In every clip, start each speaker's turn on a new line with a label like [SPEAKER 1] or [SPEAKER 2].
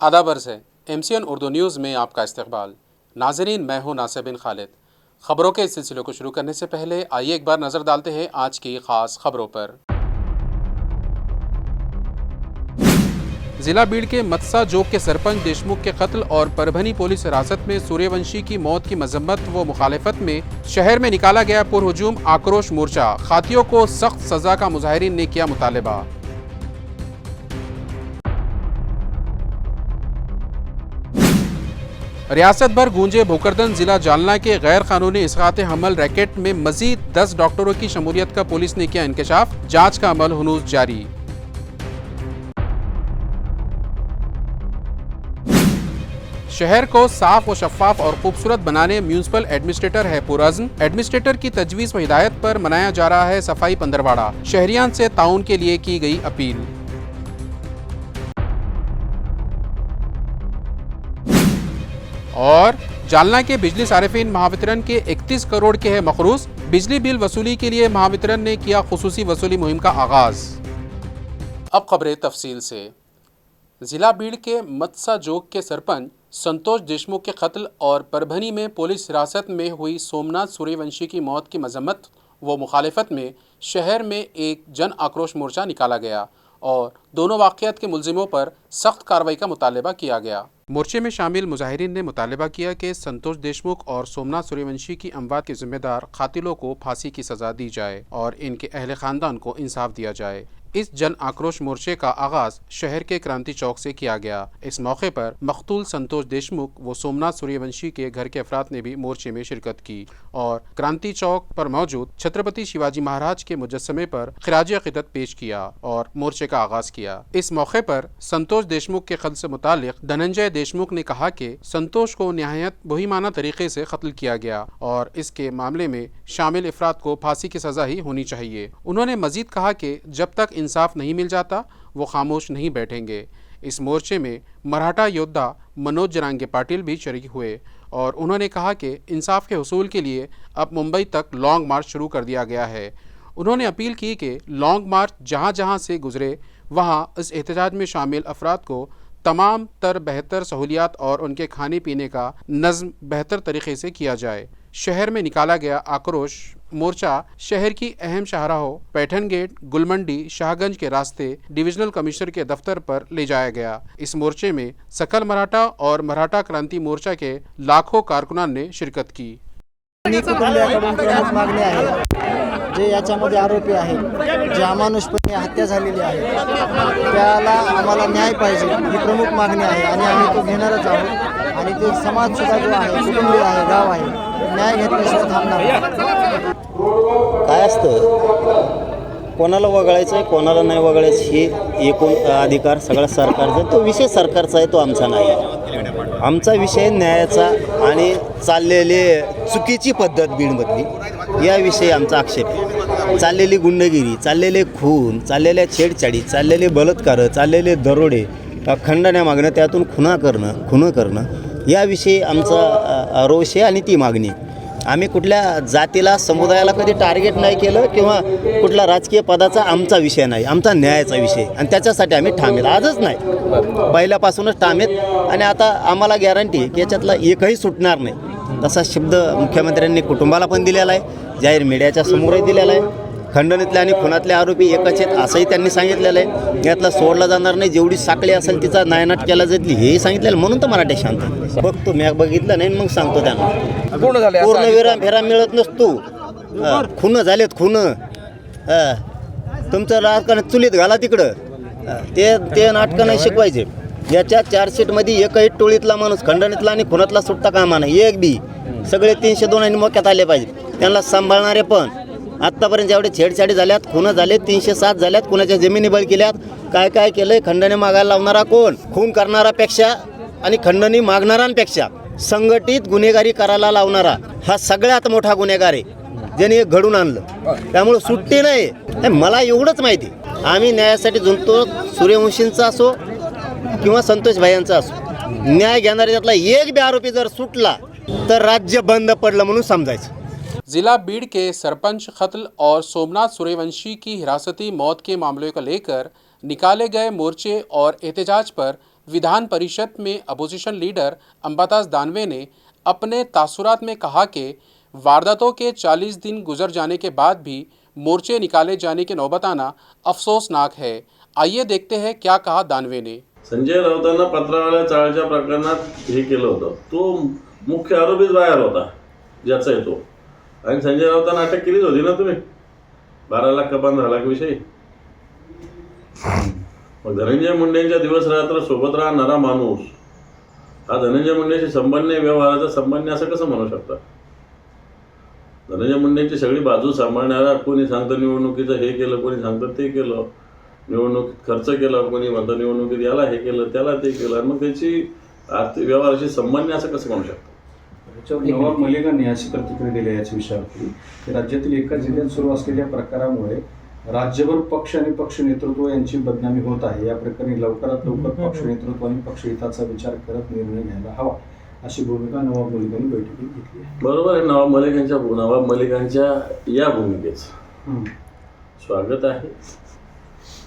[SPEAKER 1] आदाब अर्ज़ है MCN उर्दू न्यूज़ में आपका इस्तकबाल। नाज़रीन, मैं हूँ नासिर बिन खालिद। ख़बरों के इस सिलसिले को शुरू करने से पहले आइए एक बार नज़र डालते हैं आज की ख़ास ख़बरों पर। जिला बीड़ के मत्सा जोग के सरपंच देशमुख के कत्ल और परभनी पुलिस हिरासत में सूर्यवंशी की मौत की मजम्मत व मुखालिफत में शहर में निकाला गया पुरहुजूम आक्रोश मोर्चा। खातियों को सख्त सजा का मुजाहिरीन ने किया मुतालबा। रियासत भर गूंजे भोकरदन। जिला जालना के गैर कानूनी इसकात हमल रैकेट में मजीद 10 डॉक्टरों की शमूलियत का पुलिस ने किया इंकशाफ। जांच का अमल हुनूस जारी। शहर को साफ व शफाफ और खूबसूरत बनाने म्यूनिसिपल एडमिनिस्ट्रेटर है पुरअज़्म। एडमिनिस्ट्रेटर की तजवीज़ व हिदायत पर मनाया जा रहा है सफाई पंद्रवाड़ा। शहरियान से ताउन के लिए की गई अपील। और जालना के बिजली सारिफिन महावितरण के 31 करोड़ के है मखरूज। बिजली बिल वसूली के लिए महावितरण ने किया खुसूसी वसूली मुहिम का आगाज। अब खबरें तफसील से। जिला बीड़ के मत्सा जोग के सरपंच संतोष देशमुख के कत्ल और परभनी में पुलिस हिरासत में हुई सोमनाथ सूर्यवंशी की मौत की मजम्मत व मुखालिफत में शहर में एक जन आक्रोश मोर्चा निकाला गया और दोनों वाक़यात के मुलजिमों पर सख्त कार्रवाई का मुतालबा किया गया। मोर्चे में शामिल मुजाहिरीन ने मुतालबा किया कि संतोष देशमुख और सोमनाथ सूर्यवंशी की अमवात के जिम्मेदार कातिलों को फांसी की सजा दी जाए और इनके अहले खानदान को इंसाफ दिया जाए। इस जन आक्रोश मोर्चे का आगाज शहर के क्रांति चौक से किया गया। इस मौके पर मकतूल संतोष देशमुख व सोमनाथ सूर्यवंशी के घर के अफराद ने भी मोर्चे में शिरकत की और क्रांति चौक पर मौजूद छत्रपति शिवाजी महाराज के मुजस्समे पर खिराज अक़ीदत पेश किया और मोर्चे का आगाज किया। इस मौके पर संतोष देशमुख के कत्ल से मुतालिक धनंजय देशमुख ने कहा कि संतोष को निहायत बोहीमाना तरीके से कत्ल किया गया और इसके मामले में शामिल अफराद को फांसी की सजा ही होनी चाहिए। उन्होंने मजीद कहा कि जब तक इंसाफ नहीं मिल जाता वो खामोश नहीं बैठेंगे। इस मोर्चे में मराठा योद्धा मनोज जरांगे पाटिल भी शरीक हुए और उन्होंने कहा कि इंसाफ के हुसूल के लिए अब मुंबई तक लॉन्ग मार्च शुरू कर दिया गया है। उन्होंने अपील की कि लॉन्ग मार्च जहां जहां से गुजरे वहां इस एहतजाज में शामिल अफराद को तमाम तर बेहतर सहूलियात और उनके खाने पीने का नज़्म बेहतर तरीके से किया जाए। शहर में निकाला गया आक्रोश मोर्चा शहर की अहम शाहराहों पैठन गेट, गुलमंडी, शाहगंज के रास्ते डिविजनल कमिश्नर के दफ्तर पर ले जाया गया। इस मोर्चे में सकल मराठा और मराठा क्रांति मोर्चा के लाखों कारकुनान ने शिरकत की।
[SPEAKER 2] कुटुंबियाकडून प्रमुख मागणी आहे जे याच्यामध्ये आरोपी आहेत, जे अमानुषपणे हत्या झालेली आहे त्याला आम्हाला न्याय पाहिजे ही प्रमुख मागणी आहे आणि आम्ही तो घेणारच आहोत आणि ते समाज सुद्धा जो आहे, कुटुंबीय आहे, गाव आहे, न्याय घेतल्याशिवाय थांबणार नाही।
[SPEAKER 3] काय असतं, कोणाला वगळायचं आहे कोणाला नाही वगळायचं हे एकूण अधिकार सगळा सरकारचा, तो विषय सरकारचा आहे, तो आमचा नाही आहे। आमचा विषय न्यायाचा आणि चाललेले चुकीची पद्धत बीडमधली याविषयी आमचा आक्षेप आहे। चाललेली गुंडगिरी, चाललेले खून, चाललेल्या छेडछाडी, चाललेले बलात्कार, चाललेले दरोडे, खंडण्या मागणं, त्यातून खुनं करणं याविषयी आमचा रोष आहे आणि ती मागणी। आम्ही कुठल्या जातीला समुदायाला कधी टार्गेट नाही केलं किंवा कुठला राजकीय पदाचा आमचा विषय नाही, आमचा न्यायाचा विषय आणि त्याच्यासाठी आम्ही ठाम आहेत। आजच नाही, पहिल्यापासूनच ठाम आहेत आणि आता आम्हाला गॅरंटी की याच्यातला एकही सुटणार नाही। तसा शब्द मुख्यमंत्र्यांनी कुटुंबाला पण दिलेला आहे, जाहीर मीडियाच्या समोरही दिलेला आहे। खंडणीतले आणि खुनातले आरोपी एकच आहेत असंही त्यांनी सांगितलेलं आहे। यातला सोडला जाणार नाही, जेवढी साखळी असेल तिचा नायनाट केला जाईल हेही सांगितलेलं, म्हणून तर मराठी शांत बघतो मी बघितलं नाही मग सांगतो त्यांना। पूर्ण विराम मिळत नसतो, खुनं झालेत, खुनं तुमचं राजकारण चुलीत घाला तिकडं, ते नाटकं नाही शिकवायचे। याच्या चार्जशीटमध्ये एकही टोळीतला माणूस खंडणीतला आणि खुनातला सुटता कामा नाही, एक बी। सगळे 302 आणि मोक्यात आले पाहिजे, त्यांना सांभाळणारे पण। आत्तापर्यंत जेवढे छेडछाडी झाल्यात, खुनं झालेत, 307 झाल्यात, कुणाच्या जमिनी बळ केल्यात, काय काय केलंय, खंडणी मागायला लावणारा कोण, खून करणारापेक्षा आणि खंडणी मागणाऱ्यांपेक्षा संघटित गुन्हेगारी करायला लावणारा हा सगळ्यात मोठा गुन्हेगार आहे, ज्याने घडून आणलं। त्यामुळे सुट्टी नाही। मला एवढंच माहिती, आम्ही न्यायासाठी झुंजतो, सूर्यवंशींचा असो किंवा संतोष भाईंचा असो। न्याय घेणारे त्यातला एक बी आरोपी जर सुटला तर राज्य बंद पडलं म्हणून समजायचं।
[SPEAKER 1] जिला बीड़ के सरपंच कत्ल और सोमनाथ सूर्यवंशी की हिरासती मौत के मामले को लेकर निकाले गए मोर्चे और एहतजाज पर विधान परिषद में अपोजिशन लीडर अंबादास दानवे ने अपने तासुरात में कहा कि वारदातों के 40 दिन गुजर जाने के बाद भी मोर्चे निकाले जाने की नौबत आना अफसोसनाक है। आइए देखते हैं क्या कहा दानवे ने।
[SPEAKER 4] संजय राऊतांना पत्रावळ्या चाळच्या प्रकरणात हे केलं होतं, तो मुख्य आरोपीच बाहेर होता ज्याचा आहे तो, आणि संजय राऊतांना अटक केलीच होती ना तुम्ही 12 लाख का 15 लाख विषयी। मग धनंजय मुंडेंच्या दिवस रात्र सोबत राहणारा माणूस हा धनंजय मुंडेशी संबंध नाही, व्यवहाराचा संबंध नाही असं कसं म्हणू शकता? धनंजय मुंडेंची सगळी बाजू सांभाळणारा, कोणी सांगतं निवडणुकीचं हे केलं, कोणी सांगतं ते केलं, निवडणुकीत खर्च केला, कोणी म्हणतं निवडणुकीत याला हे केलं त्याला ते केलं, मग त्याची आर्थिक व्यवहाराशी संबंध नाही असं कसं म्हणू शकतो?
[SPEAKER 5] नवाब मलिकांनी अशी प्रतिक्रिया दिली याच्या विषयावरती की राज्यातील एका जिल्ह्यात सुरू असलेल्या प्रकारामुळे राज्यभर पक्ष आणि पक्ष नेतृत्व यांची बदनामी होत आहे। या प्रकरणी लवकरात लवकर पक्ष नेतृत्व आणि पक्ष हिताचा विचार करत निर्णय घ्यायला हवा, अशी भूमिका नवाब मलिकांनी बैठकीत घेतली आहे।
[SPEAKER 4] बरोबर आहे, नवाब मलिकांच्या या भूमिकेचं स्वागत आहे।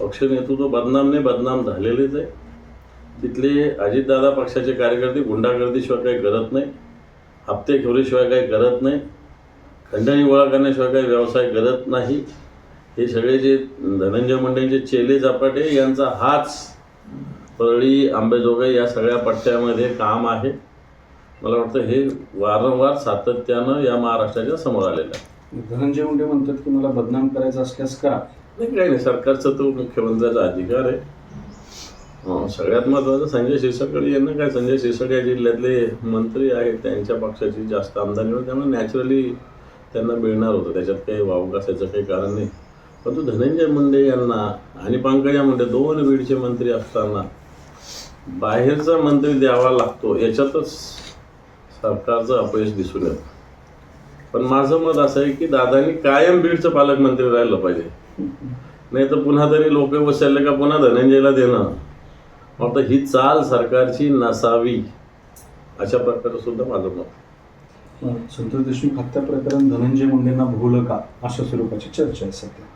[SPEAKER 4] पक्ष नेतृत्व बदनाम झालेलेच आहे। तिथले अजितदादा पक्षाचे कार्यकर्ते गुंडागर्दीशिवाय काही करत नाही, हप्तेखोरीशिवाय काही करत नाही, खंडणी गोळा करण्याशिवाय काही व्यवसाय करत नाही। हे सगळे जे धनंजय मुंडेंचे चेले झपाटे यांचा हाच परळी अंबेजोगाई या सगळ्या पट्ट्यामध्ये काम आहे। मला वाटतं हे वारंवार सातत्यानं या महाराष्ट्राच्या समोर आलेलं आहे।
[SPEAKER 5] धनंजय मुंडे म्हणतात की मला बदनाम करायचं असल्यास करा,
[SPEAKER 4] नाही काही नाही, सरकारचा तो मुख्यमंत्र्याचा अधिकार आहे। सगळ्यात महत्त्वाचं संजय शिरसाट यांना काय, संजय शिरसाट या जिल्ह्यातले मंत्री आहेत, त्यांच्या पक्षाची जास्त आमदानी होती, त्यामुळे नॅचरली त्यांना मिळणार होतं, त्याच्यात काही वावग असायचं काही कारण नाही। परंतु धनंजय मुंडे यांना आणि पंकजा मुंडे दोन बीडचे मंत्री असताना बाहेरचा मंत्री द्यावा लागतो, याच्यातच सरकारचं अपयश दिसून येतं। पण माझं मत असं आहे की दादांनी कायम बीडचं पालकमंत्री राहिलं पाहिजे, नाही तर पुन्हा तरी लोक बसले का पुन्हा धनंजयला देणं, आता ही चाल सरकारची नसावी, अशा प्रकारचं सुद्धा माझं मत।
[SPEAKER 5] संतोष देशमुख हत्या प्रकरण धनंजय मुंडेंना भोवलं का, अशा स्वरूपाची चर्चा आहे सध्या।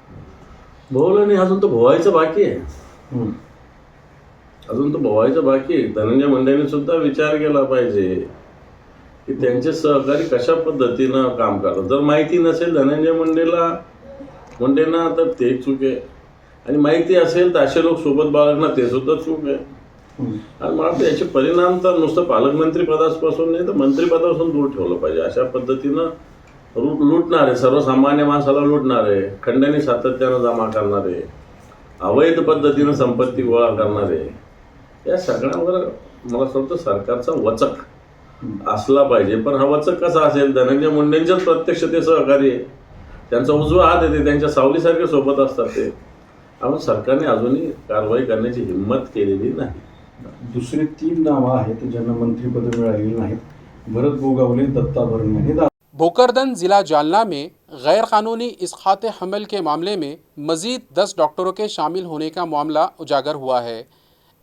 [SPEAKER 4] भोवलं नाही, अजून तो भोवायचं बाकी आहे, अजून तो भोवायचं बाकी आहे। धनंजय मुंडेंनी सुद्धा विचार केला पाहिजे की त्यांचे सहकारी कशा पद्धतीनं काम करतात। जर माहिती नसेल धनंजय मुंडेंना तर ते चूक आहे, आणि माहिती असेल तर असे लोक सोबत बाळगणं ते सुद्धा चूक आहे। आणि मला वाटतं याचे परिणाम तर नुसतं पालकमंत्री पदापासून नाही तर मंत्रिपदापासून दूर ठेवलं पाहिजे। अशा पद्धतीनं लुटणारे, सर्वसामान्य माणसाला लुटणारे, खंडणी सातत्यानं जमा करणारे, अवैध पद्धतीनं संपत्ती गोळा करणारे, या सगळ्यांवर मला असं वाटतं सरकारचा वचक असला पाहिजे। पण हा वचक कसा असेल? धनंजय मुंडेंच्याच प्रत्यक्ष ते सहकारी आहे, त्यांचा उजवा हात आहे, ते त्यांच्या सावलीसारखे सोबत असतात ते, त्यामुळे सरकारने अजूनही कारवाई करण्याची हिंमत केलेली नाही।
[SPEAKER 5] दुसरी 3 नावं आहेत ज्यांना मंत्रिपद मिळालेली नाहीत, भरत गोगावले, दत्ता भरणे आणि
[SPEAKER 1] भोकरदन जिला जालना में गैर कानूनी इसकाते हमल के मामले में मज़ीद 10 डॉक्टरों के शामिल होने का मामला उजागर हुआ है।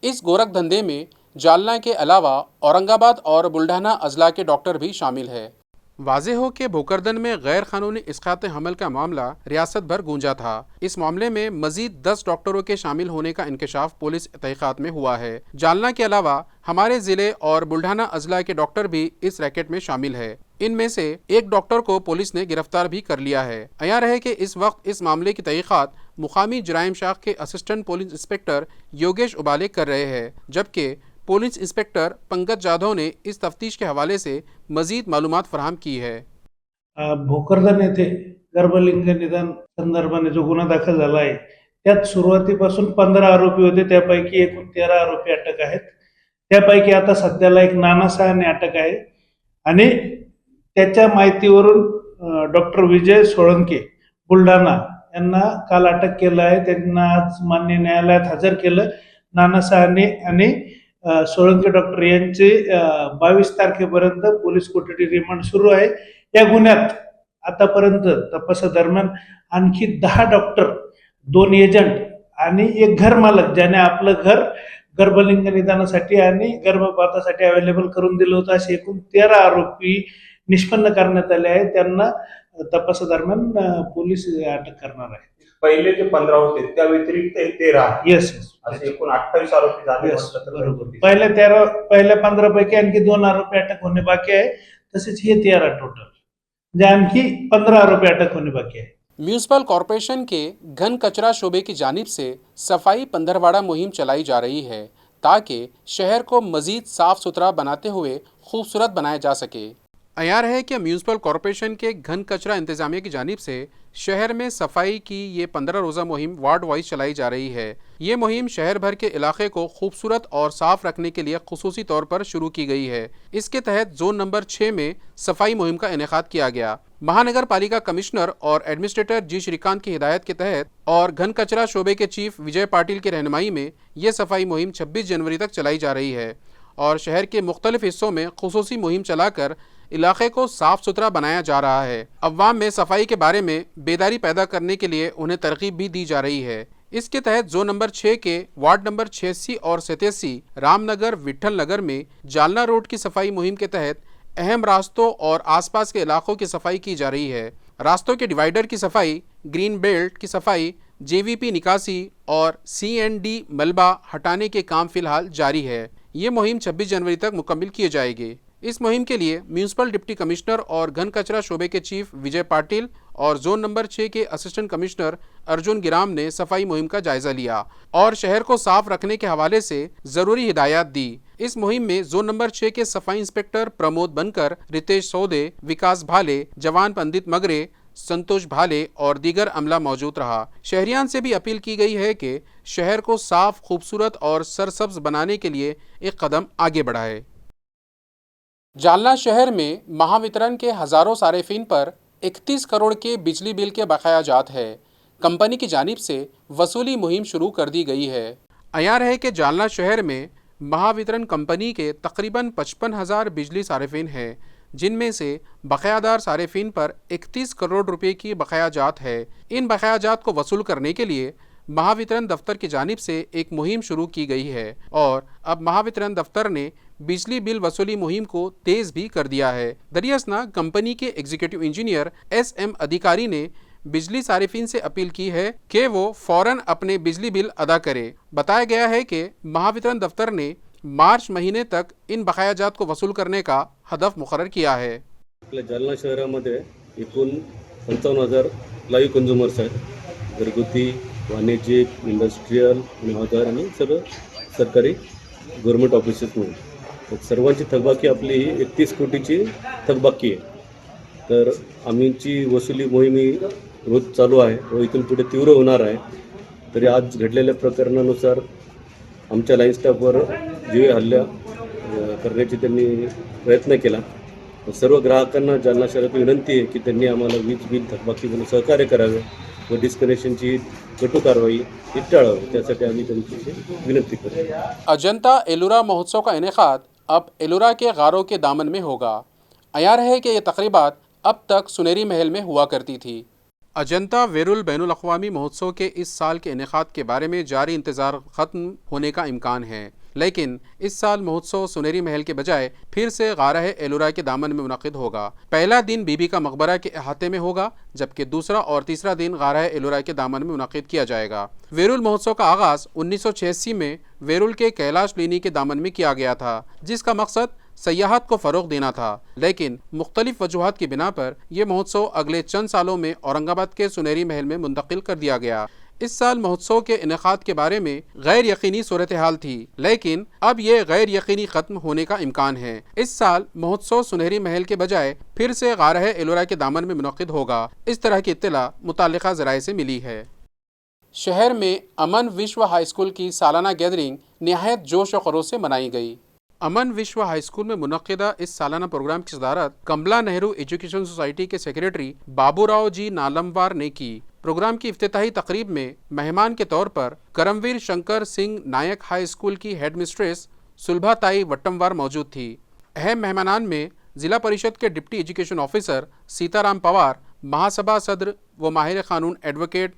[SPEAKER 1] इस गोरख धंधे में जालना के अलावा औरंगाबाद और बुल्ढाना अजला के डॉक्टर भी शामिल है। वाज़ेह हो कि भोकरदन में गैर कानूनी इसकाते हमल का मामला रियासत भर गूंजा था। इस मामले में मज़ीद 10 डॉक्टरों के शामिल होने का इंकशाफ पुलिस तहक़ीक़ात में हुआ है। जालना के अलावा हमारे ज़िले और बुल्ढाना अजला के डॉक्टर भी इस रैकेट में शामिल है। इनमें से एक डॉक्टर को पुलिस ने गिरफ्तार भी कर लिया है। अयां रहे कि इस वक्त इस मामले की तहक़ीक़ात मुकामी जराइम शाख के असिस्टेंट पुलिस इंस्पेक्टर योगेश उबाले कर रहे हैं, जबकि पुलिस इंस्पेक्टर पंकज जाधव ने इस तफ्तीश के हवाले से मजीद मालूमात फराहम की है।
[SPEAKER 6] भोकरदन येथे गर्भलिंग निदान संदर्भाने जो गुन्हा दाखल झाला आहे त्यात सुरुवातीपासून 15 आरोपी होते, त्यापैकी एकूण 13 आरोपी अटक आहेत। त्यापैकी आता सध्याला एक नाना सहाने अटक आहे आणि त्याच्या माहितीवरून डॉक्टर विजय सोळंके बुलढाणा यांना काल अटक केलं आहे। त्यांना आज मान्य न्यायालयात हजर केलं। नाना सहाने आणि सोळंके डॉक्टर यांचे 22 तारखेपर्यंत पोलीस कोठडी रिमांड सुरू आहे। या गुन्ह्यात आतापर्यंत तपासादरम्यान आणखी 10 डॉक्टर, 2 एजंट आणि एक घर मालक ज्याने आपलं घर गर्भलिंग निदानासाठी आणि गर्भपातासाठी अवेलेबल करून दिलं होतं, असे एकूण 13 आरोपी निष्पन्न करण्यात आले आहेत। त्यांना तपासादरम्यान पोलीस अटक करणार आहेत।
[SPEAKER 7] पहिले जे 15 होते त्या व्यतिरिक्त हे 13 आहे.
[SPEAKER 6] येस
[SPEAKER 7] असे एकूण 28 आरोपी झाले
[SPEAKER 6] येस
[SPEAKER 7] म्हटलं तर
[SPEAKER 6] बरोबर. पहिल्या 15 पैकी आणखी 2 आरोपी अटक होणे बाकी आहे. तसेच हे 13 टोटल, म्हणजे आणखी 15 आरोपी अटक होने बाकी है।
[SPEAKER 1] म्यूनसिपल कॉरपोरेशन के घन कचरा शोबे की जानिब से सफाई पंद्रहवाड़ा मुहिम चलाई जा रही है ताकि शहर को मज़ीद साफ़ सुथरा बनाते हुए खूबसूरत बनाया जा सके। अयार है कि म्यूनसिपल कॉरपोरेशन के घन कचरा इंतज़ामिया की जानिब से शहर में सफाई की ये 15 रोज़ा मुहिम वार्ड वाइज चलाई जा रही है। ये मुहिम शहर भर के इलाके को खूबसूरत और साफ़ रखने के लिए खुसूसी तौर पर शुरू की गई है। इसके तहत जोन नंबर 6 में सफाई मुहिम का इनेकाद किया गया। महानगर पालिका कमिश्नर और एडमिनिस्ट्रेटर जी श्रीकांत की हिदायत के तहत और घन कचरा शोबे के चीफ विजय पाटिल की रहनुमाई में ये सफाई मुहिम 26 जनवरी तक चलाई जा रही है और शहर के मुख्तलिफ हिस्सों में खुसूसी मुहिम चलाकर इलाके को साफ सुथरा बनाया जा रहा है। अवाम में सफाई के बारे में बेदारी पैदा करने के लिए उन्हें तरगीब भी दी जा रही है। इसके तहत जोन नंबर 6 के वार्ड नंबर 86 और 87 रामनगर विट्ठल नगर में जालना रोड की सफाई मुहिम के तहत अहम रास्तों और आसपास के इलाकों की सफाई की जा रही है। रास्तों के डिवाइडर की सफाई, ग्रीन बेल्ट की सफाई, जेवीपी निकासी और CND मलबा हटाने के काम फिलहाल जारी है। ये मुहिम 26 जनवरी तक मुकम्मिल किए जाएगी। इस मुहिम के लिए म्यूनसिपल डिप्टी कमिश्नर और घन कचरा शोबे के चीफ विजय पाटिल और जोन नंबर 6 के असिस्टेंट कमिश्नर अर्जुन गिराम ने सफाई मुहिम का जायजा लिया और शहर को साफ रखने के हवाले से जरूरी हिदायत दी। इस मुहिम में जोन नंबर 6 के सफाई इंस्पेक्टर प्रमोद बनकर, रितेश सौदे, विकास भाले, जवान पंडित मगरे, संतोष भाले और दीगर अमला मौजूद रहा। शहरियान से भी अपील की गई है कि शहर को साफ, खूबसूरत और सरसब्ज बनाने के लिए एक कदम आगे बढ़ाए। जालना शहर में महावितरण के हज़ारों सारिफिन पर 31 करोड़ के बिजली बिल के बकाया जात है। कंपनी की जानिब से वसूली मुहिम शुरू कर दी गई है। अयार है कि जालना शहर में महावितरण कंपनी के तकरीबन 55,000 बिजली सारिफिन हैं, जिनमें से बकायादार सारिफिन पर 31 करोड़ रुपए की बकाया जात है। इन बकाया जात को वसूल करने के लिए महावितरण दफ्तर की जानिब से एक मुहिम शुरू की गई है और अब महावितरण दफ्तर ने बिजली बिल वसूली मुहिम को तेज भी कर दिया है। दरियासना कंपनी के एग्जीक्यूटिव इंजीनियर SM अधिकारी ने बिजली सारिफिन से अपील की है कि वो फौरन अपने बिजली बिल अदा करे। बताया गया है कि महावितरण दफ्तर ने मार्च महीने तक इन बकाया जात को वसूल करने का हदफ मुकर्रर किया है।
[SPEAKER 8] आपल्या जालना शहरामध्ये एकूण 55,000 लाईव्ह कंझ्युमर्स आहेत। घरगुती, वाणिज्यिक, इंडस्ट्रियल आणि हॉटेल आणि सर्व सरकारी गव्हर्नमेंट ऑफिसेस म्हणून तर सर्वांची थकबाकी आपली 31 कोटीची थकबाकी आहे। तर आमची वसुली मोहीम ही रोज चालू आहे व इथून पुढे तीव्र होणार आहे। तरी आज घडलेल्या प्रकरणानुसार आमच्या लाईन स्टाफवर जीवे हल्ला करण्याची त्यांनी प्रयत्न केला। सर्व ग्राहकांना जालना शहरात विनंती आहे की त्यांनी आम्हाला वीज बिल थकबाकी म्हणून सहकार्य करावे व डिस्कनेक्शनची कठोर कारवाई टाळावी, त्यासाठी आम्ही त्यांची विनंती करतो।
[SPEAKER 1] अजंता एलोरा महोत्सव का इनेकाद अब एलोरा के गारों के दामन में होगा। अयार है कि ये तकरीबात अब तक सुनेरी महल में हुआ करती थी। अजंता वेरुल बैनुल अक़वामी महोत्सव के इस साल के इनेकाद के बारे में जारी इंतज़ार ख़त्म होने का इम्कान है, लेकिन इस साल महोत्सव सुनेरी महल के बजाय फिर से गारह एलोरा के दामन में मुनक़िद होगा। पहला दिन बीबी का मकबरा के अहाते में होगा, जबकि दूसरा और तीसरा दिन गारह एलोरा के दामन में मुनक़िद किया जाएगा। वेरुल महोत्सव का आगाज़ 1986 में वेरुल के कैलाश लेनी के दामन में किया गया था, जिसका मकसद सयाहत को फ़रोग़ देना था, लेकिन मुख्तलिफ वजूहात की बिना पर यह महोत्सव अगले चंद सालों में औरंगाबाद के सुनेरी महल में मुंतकिल कर दिया गया। इस साल महोत्सव के इनेकाद के बारे में गैर यकीनी सूरत हाल थी, लेकिन अब ये गैर यकीनी ख़त्म होने का इम्कान है। इस साल महोत्सव सुनहरी महल के बजाय फिर से गारह एलोरा के दामन में मुनक़िद होगा। इस तरह की इत्तला मुताल्लिक़ा ज़राए से मिली है। शहर में अमन विश्व हाई स्कूल की सालाना गैदरिंग नहायत जोश व खरोश से मनाई गई। अमन विश्व हाई स्कूल में मुनक़िदा इस सालाना प्रोग्राम की सदारत कमला नेहरू एजुकेशन सोसाइटी के सेक्रेटरी बाबूराव जी नालमवार ने की। प्रोग्राम की इफ्तिताही तकरीब में मेहमान के तौर पर करमवीर शंकर सिंह नायक हाई स्कूल की हेड मिस्ट्रेस सुलभाताई वट्टमवार मौजूद थी। अहम मेहमानान में ज़िला परिषद के deputy education officer Sitaram Pawar, महासभा सदर व माहिर क़ानून एडवोकेट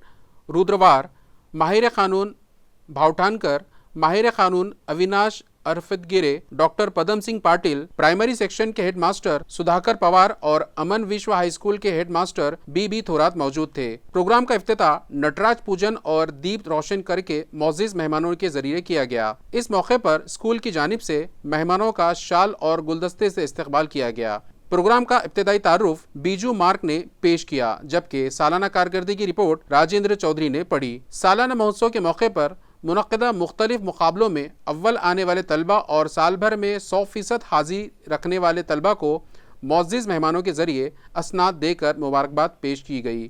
[SPEAKER 1] रुद्रवार, माहिर क़ानून भावठानकर, माहिर क़ानून अविनाश अर्पित गिरे, doctor Padam Singh Patil, primary section के हेडमास्टर सुधाकर पवार और अमन विश्व हाई स्कूल के हेडमास्टर बी थोरात मौजूद थे। प्रोग्राम का इफ्तिताह नटराज पूजन और दीप रोशन करके मौजूद मेहमानों के जरिए किया गया। इस मौके पर स्कूल की जानिब से मेहमानों का शाल और गुलदस्ते से इस्तकबाल किया गया। प्रोग्राम का इब्तदाई तारुफ बीजू मार्क ने पेश किया, जबकि सालाना कारकर्दगी की रिपोर्ट राजेंद्र चौधरी ने पढ़ी। सालाना महोत्सव के मौके पर मुनक्किदा मुख्तलिफ मुकाबलों में अव्वल आने वाले तलबा और साल भर में 100% हाजिरी रखने वाले तलबा को मौजूद मेहमानों के जरिए असनाद देकर मुबारकबाद पेश की गई।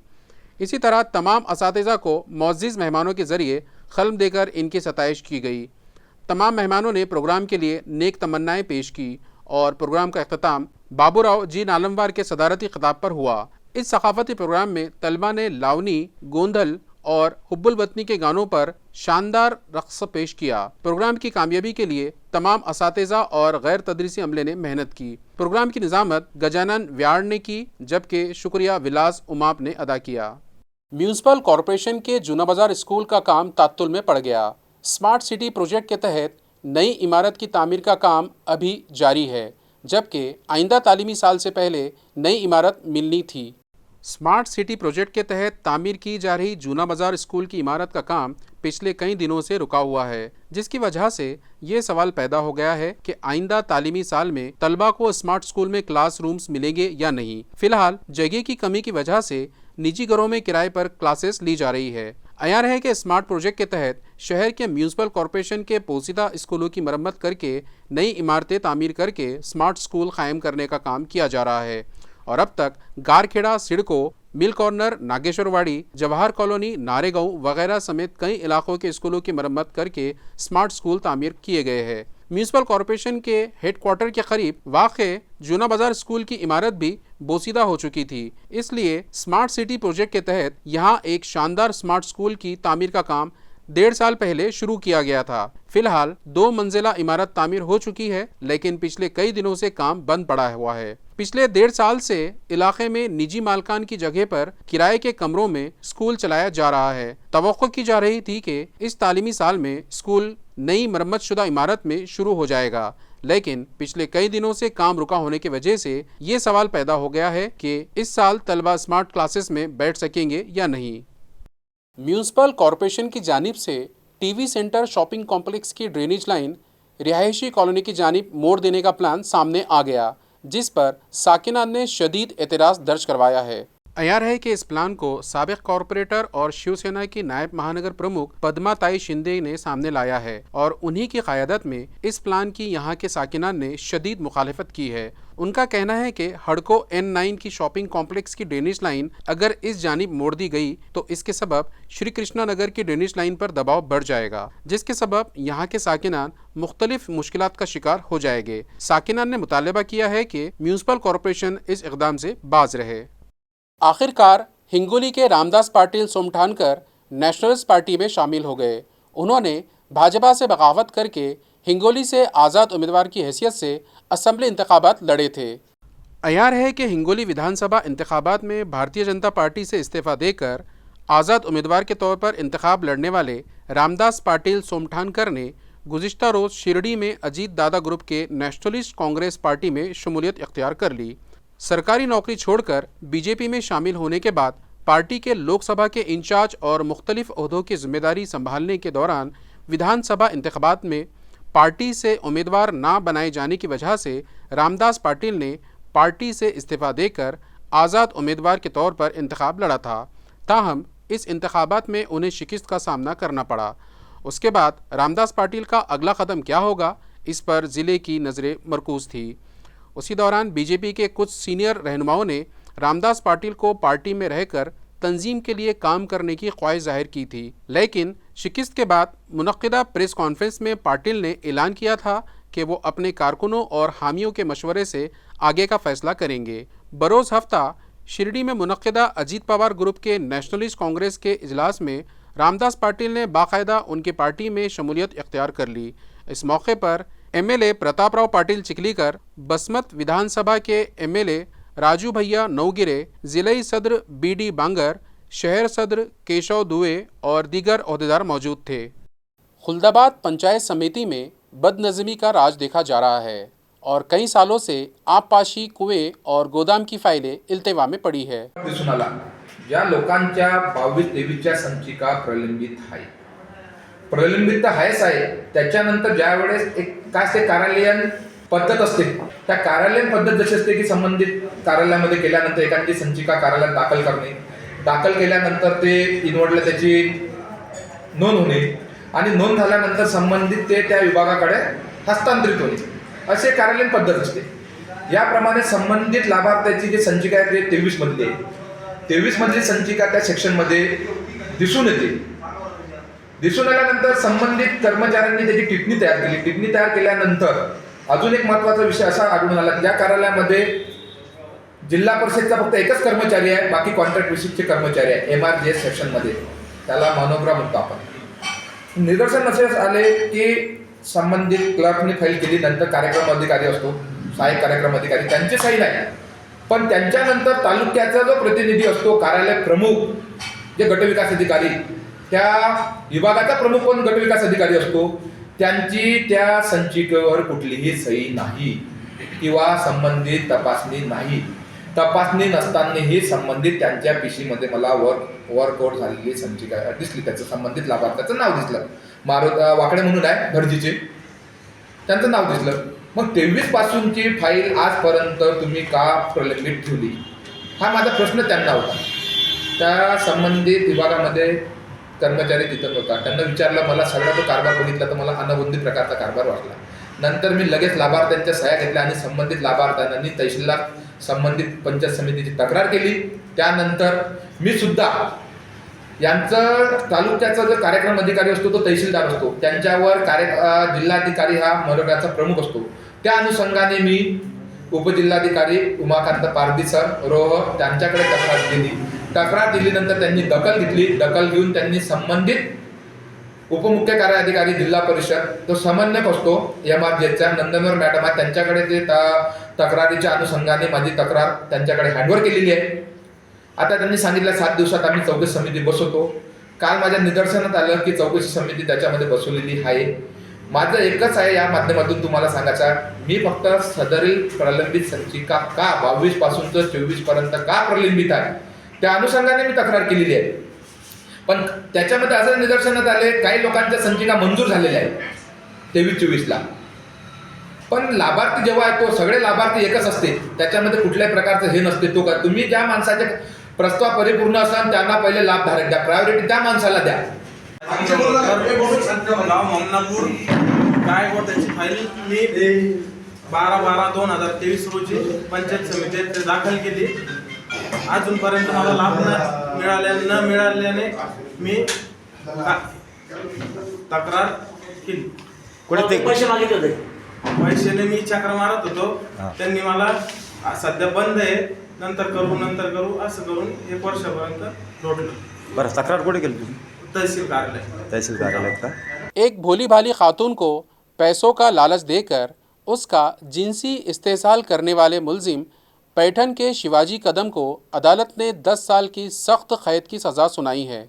[SPEAKER 1] इसी तरह तमाम असातिज़ा को मौजूद मेहमानों के जरिए खल्म देकर इनकी सताइश की गई। तमाम मेहमानों ने प्रोग्राम के लिए नेक तमन्नाएं पेश की और प्रोग्राम का इख्तिताम बाबूराव जी नालमवार के सदारती खिताब पर हुआ। इस सकाफती प्रोग्राम में तलबा ने लावनी, गोंधल और हुब्बुल वतनी के गानों पर शानदार रक़्स पेश किया। प्रोग्राम की कामयाबी के लिए तमाम असातिज़ा और गैर तदरीसी अमले ने मेहनत की। प्रोग्राम की निज़ामत गजानन व्याड़ ने की, जबकि शुक्रिया विलास उमाप ने अदा किया। म्यूनसिपल कॉरपोरेशन के जूना बाजार स्कूल का काम तात्तुल में पड़ गया। स्मार्ट सिटी प्रोजेक्ट के तहत नई इमारत की तामीर का काम अभी जारी है, जबकि आइंदा तालीमी साल से पहले नई इमारत मिलनी थी। स्मार्ट सिटी प्रोजेक्ट के तहत तामीर की जा रही जूना बाजार स्कूल की इमारत का काम पिछले कई दिनों से रुका हुआ है, जिसकी वजह से ये सवाल पैदा हो गया है कि आइंदा तालीमी साल में तलबा को स्मार्ट स्कूल में क्लासरूम्स मिलेंगे या नहीं। फिलहाल जगह की कमी की वजह से निजी घरों में किराए पर क्लासेस ली जा रही है। अयार है कि स्मार्ट प्रोजेक्ट के तहत शहर के म्यूनसिपल कॉरपोरेशन के पोसीदा स्कूलों की मरम्मत करके नई इमारतें तामीर करके स्मार्ट स्कूल कायम करने का काम किया जा रहा है और अब तक Garkheda, CIDCO, mill corner, Nageshwarwadi, Jawahar colony, Naregaon वगैरह समेत कई इलाकों के स्कूलों की मरम्मत करके स्मार्ट स्कूल तामीर किए गए हैं। म्यूनसिपल कॉरपोरेशन के हेडक्वार्टर के करीब वाक़े जूना बाजार स्कूल की इमारत भी बोसीदा हो चुकी थी, इसलिए स्मार्ट सिटी प्रोजेक्ट के तहत यहाँ एक शानदार स्मार्ट स्कूल की तामीर का काम 1.5 साल पहले शुरू किया गया था। फिलहाल 2 मंजिला इमारत तामीर हो चुकी है, लेकिन पिछले कई दिनों से काम बंद पड़ा हुआ है। पिछले 1.5 साल से इलाके में निजी मालकान की जगह पर किराए के कमरों में स्कूल चलाया जा रहा है। तवक्को की जा रही थी कि इस तालीमी साल में स्कूल नई मरम्मत शुदा इमारत में शुरू हो जाएगा, लेकिन पिछले कई दिनों से काम रुका होने की वजह से ये सवाल पैदा हो गया है कि इस साल तलबा स्मार्ट क्लासेस में बैठ सकेंगे या नहीं। म्यूनसिपल कॉरपोरेशन की जानिब से टीवी सेंटर शॉपिंग कॉम्प्लेक्स की ड्रेनेज लाइन रिहायशी कॉलोनी की जानिब मोड़ देने का प्लान सामने आ गया, जिस पर साकिनान ने शदीद एतराज़ दर्ज करवाया है। अयार है कि इस प्लान को साबिक कॉरपोरेटर और शिवसेना की नायब महानगर प्रमुख पद्माताई शिंदे ने सामने लाया है और उन्हीं की क़यादत में इस प्लान की यहाँ के साकिनान ने शदीद मुखालिफत की है। उनका कहना है कि हड़को N9 की शॉपिंग कॉम्प्लेक्स की ड्रेनेज लाइन अगर इस जानिब मोड़ दी गई तो इसके सबब श्री कृष्णा नगर की ड्रेनेज लाइन पर दबाव बढ़ जाएगा, जिसके सबब यहाँ के साकिनान मुख्तलिफ मुश्किलात का शिकार हो जाएंगे। साकिनान ने मुतालबा किया है कि म्यूनसिपल कॉरपोरेशन इस इक़दाम से बाज रहे। आखिरकार हिंगोली के रामदास पाटिल सोमठानकर नेशनलिस्ट पार्टी में शामिल हो गए। उन्होंने भाजपा से बगावत करके हिंगोली से आज़ाद उम्मीदवार की हैसियत से असम्बली इंतखाबात लड़े थे। अयार है कि हिंगोली विधानसभा इंतखाबात में भारतीय जनता पार्टी से इस्तीफ़ा देकर आज़ाद उम्मीदवार के तौर पर इंतखाब लड़ने वाले रामदास पाटिल सोमठानकर ने गुज़िश्ता रोज़ शिरडी में अजीत दादा ग्रुप के नेशनलिस्ट कांग्रेस पार्टी में शमूलियत इख्तियार कर ली। सरकारी नौकरी छोड़कर बीजेपी में शामिल होने के बाद पार्टी के लोकसभा के इंचार्ज और मुख्तलिफ ओहदों की जिम्मेदारी संभालने के दौरान विधानसभा इंतखाबात में पार्टी से उम्मीदवार ना बनाए जाने की वजह से रामदास पाटिल ने पार्टी से इस्तीफ़ा देकर आज़ाद उम्मीदवार के तौर पर इंतखाब लड़ा था। ताहम इस इंतखाबात में उन्हें शिकस्त का सामना करना पड़ा। उसके बाद रामदास पाटिल का अगला कदम क्या होगा, इस पर ज़िले की नज़रें मरकूज़ थी। उसी दौरान बीजेपी के कुछ सीनियर रहनुमाओं ने रामदास पाटिल को पार्टी में रहकर तंजीम के लिए काम करने की ख्वाहिश जाहिर की थी, लेकिन शिकस्त के बाद मुनक्किदा प्रेस कॉन्फ्रेंस में पाटिल ने ऐलान किया था कि वो अपने कारकुनों और हामियों के मशवरे से आगे का फैसला करेंगे। बरोज़ हफ्ता शिरडी में मुनक्किदा अजीत पवार ग्रुप के नेशनलिस्ट कांग्रेस के इजलास में रामदास पाटिल ने बाकायदा उनकी पार्टी में शमूलियत इख्तियार कर ली। इस मौके पर एमएलए प्रताप राव पाटिल चिखलीकर, बसमत विधानसभा के एमएलए राजू भैया नौगिरे, ज़िले सदर बीडी बांगर, शहर सदर केशव दुए और दीगर ओहदेदार मौजूद थे। खुल्दाबाद पंचायत समिति में बदनज़मी का राज देखा जा रहा है और कई सालों से आबपाशी, कुएं और गोदाम की फाइलें इल्तिवा में पड़ी है।
[SPEAKER 9] दिसून आला ज्या लोकांच्या 22-23च्या संचिका प्रलंबित आहे, प्रलंबित तर आहेच आहे, त्याच्यानंतर ज्या वेळेस एक काय ते कार्यालयीन पद्धत असते, त्या कार्यालयीन पद्धत जशी असते की संबंधित कार्यालयामध्ये केल्यानंतर एखादी संचिका कार्यालयात दाखल करणे, दाखल केल्यानंतर ते इनवडला त्याची नोंद होणे आणि नोंद झाल्यानंतर संबंधित ते त्या विभागाकडे हस्तांतरित होणे, असे कार्यालयीन पद्धत असते। याप्रमाणे संबंधित लाभार्थ्याची जी संचिका आहे ते 23 मधली आहे, 23 मधली संचिका त्या सेक्शनमध्ये दिसून येते। दिसून आल्यानंतर संबंधित कर्मचाऱ्यांनी त्याची टिप्पणी तयार केली। टिप्पणी तयार केल्यानंतर अजून एक महत्त्वाचा विषय असा आढळून आला की या कार्यालयामध्ये जिल्हा परिषदचा फक्त एकच कर्मचारी आहे, बाकी कॉन्ट्रॅक्ट बेसिसचे कर्मचारी आहे MRJS सेक्शनमध्ये, त्याला मनोग्राम म्हणतो आपण। निदर्शन असे आले की संबंधित क्लर्कने फाईल केली, नंतर कार्यक्रम अधिकारी असतो, सहाय्यक कार्यक्रम अधिकारी, त्यांची सही नाही, पण त्यांच्यानंतर तालुक्याचा जो प्रतिनिधी असतो, कार्यालय प्रमुख जे गटविकास अधिकारी, त्या विभागाचा प्रमुख पण गटविकास अधिकारी असतो, त्यांची त्या संचिकेवर कुठलीही सही नाही किंवा संबंधित तपासणी नाही। तपासणी नसतानाही संबंधित त्यांच्या पीसीमध्ये मला वर्कआउट झालेली संचिका दिसली, त्याचं संबंधित लाभार्थ्याचं नाव दिसलं, वाकडे म्हणून आहे भरजीचे, त्यांचं नाव दिसलं। मग 23 पासूनची फाईल आजपर्यंत तुम्ही का प्रलंबित ठेवली, हा माझा प्रश्न त्यांना होता। त्या संबंधित विभागामध्ये कर्मचारी तिथं होता, त्यांना विचारलं, मला सगळा तो कारभार बघितला तर मला अनबोधित प्रकारचा कारभार वाटला। नंतर मी लगेच लाभार्थ्यांच्या सह्या घेतल्या आणि संबंधित लाभार्थ्यांनी तहसीलला संबंधित पंचायत समितीची तक्रार केली। त्यानंतर मी सुद्धा यांचं तालुक्याचा जो कार्यक्रम अधिकारी असतो तो तहसीलदार असतो, त्यांच्यावर जिल्हाधिकारी हा मनोग्रामचा प्रमुख असतो, त्या अनुषंगाने मी उपजिल्हाधिकारी उमाकांत पारदी सर रोह त्यांच्याकडे तक्रार दिली। तक्रार दिल्यानंतर त्यांनी दखल घेतली। दखल घेऊन त्यांनी संबंधित उपमुख्य कार्याधिकारी जिल्हा परिषद तो समन्वयक असतो MRJचा नंदनवर मॅडम आहे, त्यांच्याकडे ते तक्रारीच्या अनुषंगाने माझी तक्रार त्यांच्याकडे हँडओव्हर केलेली आहे। आता त्यांनी सांगितलं 7 दिवसात आम्ही चौकशी समिती बसवतो। काल माझ्या निदर्शनात आलं की चौकशी समिती त्याच्यामध्ये बसवलेली आहे। माझं एकच आहे या माध्यमातून तुम्हाला सांगायचं, मी फक्त सदरील प्रलंबित संचिका का 22 पासून तर 24 पर्यंत का प्रलंबित आहे त्या अनुषंगाने मी तक्रार केलेली आहे। पण त्याच्यामध्ये असं निदर्शनात आले काही लोकांच्या संचिका मंजूर झालेल्या आहेत 23-24 ला, पण लाभार्थी जेव्हा आहे तो सगळे लाभार्थी एकच असते, त्याच्यामध्ये कुठल्याही प्रकारचं हे नसते। तो का तुम्ही ज्या माणसाचे प्रस्ताव परिपूर्ण असाल त्यांना पहिले लाभधारक द्या, प्रायोरिटी त्या माणसाला द्या।
[SPEAKER 10] गाव ममनापूर गायकवाड त्याची फाईल मी 12/12/2023 रोजी पंचायत समितीत दाखल केली। अजूनपर्यंत मला लाभ न मिळाल्याने मी तक्रार केली।
[SPEAKER 3] पैसे मागितले होते,
[SPEAKER 10] पैशाने मी चक्र मारत होतो, त्यांनी मला सध्या बंद आहे, नंतर करू असं करून 1 वर्षापर्यंत रोडलं।
[SPEAKER 3] बरं, तक्रार कुठे केली तुम्ही?
[SPEAKER 10] तहसील कार्यालय
[SPEAKER 3] का?
[SPEAKER 1] एक भोली भाली खातून को पैसों का लालच देकर उसका जिनसी इस्तेसाल करने वाले मुलजिम पैठन के शिवाजी कदम को अदालत ने 10 साल की सख्त कैद की सज़ा सुनाई है।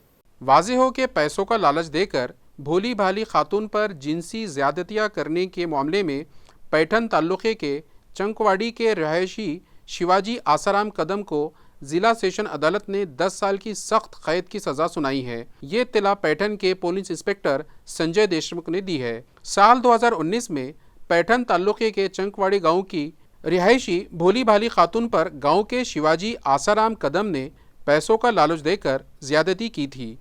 [SPEAKER 1] वाज़ेह हो कि पैसों का लालच देकर भोली भाली खातून पर जिनसी ज़्यादतियाँ करने के मामले में पैठन ताल्लुक़े के चंकवाड़ी के रहायशी शिवाजी आसाराम कदम को ज़िला सेशन अदालत ने 10 साल की सख्त कैद की सज़ा सुनाई है। ये इत्तला पैठन के पुलिस इंस्पेक्टर संजय देशमुख ने दी है। साल 2019 में पैठन ताल्लुक़े के चंकवाड़ी गांव की रिहायशी भोली भाली खातून पर गांव के शिवाजी आसाराम कदम ने पैसों का लालच देकर ज़्यादती की थी।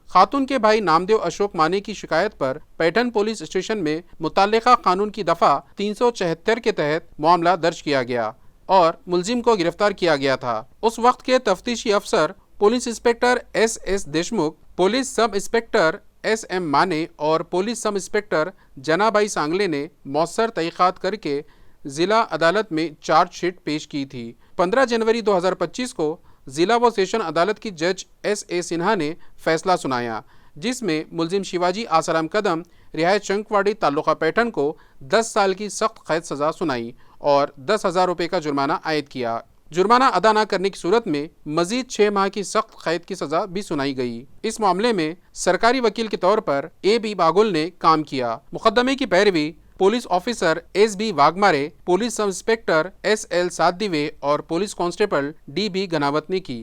[SPEAKER 1] खातून के भाई नामदेव अशोक माने की शिकायत पर पैठन पुलिस स्टेशन में मुताल्लिका कानून की दफ़ा 374 के तहत मामला दर्ज किया गया और मुलजिम को गिरफ्तार किया गया था। उस वक्त के तफ्तीशी अफसर police inspector SS Deshmukh, police sub inspector SM Mane और पुलिस सब इंस्पेक्टर जनाबाई सांगले ने मौसर तहक़ीक़ात करके ज़िला अदालत में चार्जशीट पेश की थी। 15 जनवरी 2025 को ज़िला व सेशन अदालत की जज SA सिन्हा ने फैसला सुनाया, जिसमें मुलजिम शिवाजी आसाराम कदम रिहायत चंकवाड़ी ताल्लुका पैठन को 10 साल की सख्त कैद सज़ा सुनाई और 10,000 रुपये का जुर्माना आयद किया। जुर्माना अदा न करने की सूरत में मजीद 6 माह की सख्त कैद की सज़ा भी सुनाई गई। इस मामले में सरकारी वकील के तौर पर AB बागुल ने काम किया। मुकदमे की पैरवी police officer SB Waghmare, police sub inspector SL सादिवे और पुलिस कांस्टेबल DB गनावत ने की।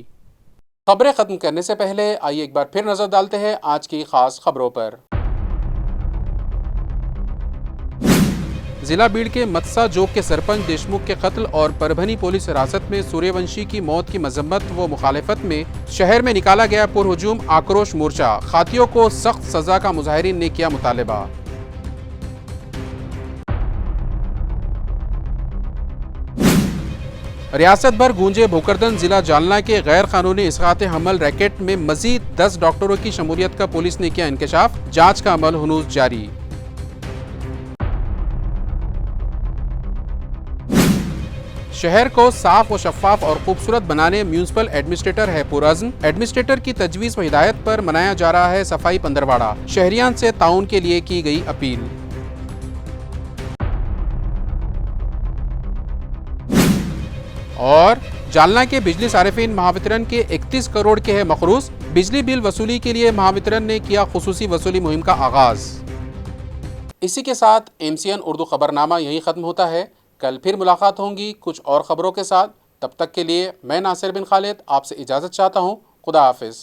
[SPEAKER 1] खबरें खत्म करने से पहले आइए एक बार फिर नजर डालते हैं आज की खास खबरों पर। जिला बीड़ के मत्सा जोग के सरपंच देशमुख के कत्ल और परभनी पुलिस हिरासत में सूर्यवंशी की मौत की मजम्मत व मुखालिफत में शहर में निकाला गया पुरहुजूम आक्रोश मोर्चा। खातियों को सख्त सजा का मुजाहिरीन ने किया मुतालबा। रियासत भर गूंजे भोकरदन। जिला जालना के गैर कानूनी इसकाते हमल रैकेट में मजीद 10 डॉक्टरों की शमूलियत का पुलिस ने किया इंकशाफ। जांच का अमल हुनूस जारी। शहर को साफ व शफाफ और खूबसूरत बनाने म्यूनिसिपल एडमिनिस्ट्रेटर है पुरअज़्म। एडमिनिस्ट्रेटर की तजवीज़ व हिदायत पर मनाया जा रहा है सफाई पंद्रवाड़ा। शहरियान से ताउन के लिए की गई अपील। और जालना के बिजली सारिफिन महावितरण के 31 करोड़ के है मखरूज। बिजली बिल वसूली के लिए महावितरण ने किया खुसूसी वसूली मुहिम का आगाज। इसी के साथ MCN उर्दू खबरनामा यहीं खत्म होता है। कल फिर मुलाकात होंगी कुछ और खबरों के साथ। तब तक के लिए मैं नासिर बिन खालिद आपसे इजाज़त चाहता हूँ। खुदा हाफिज।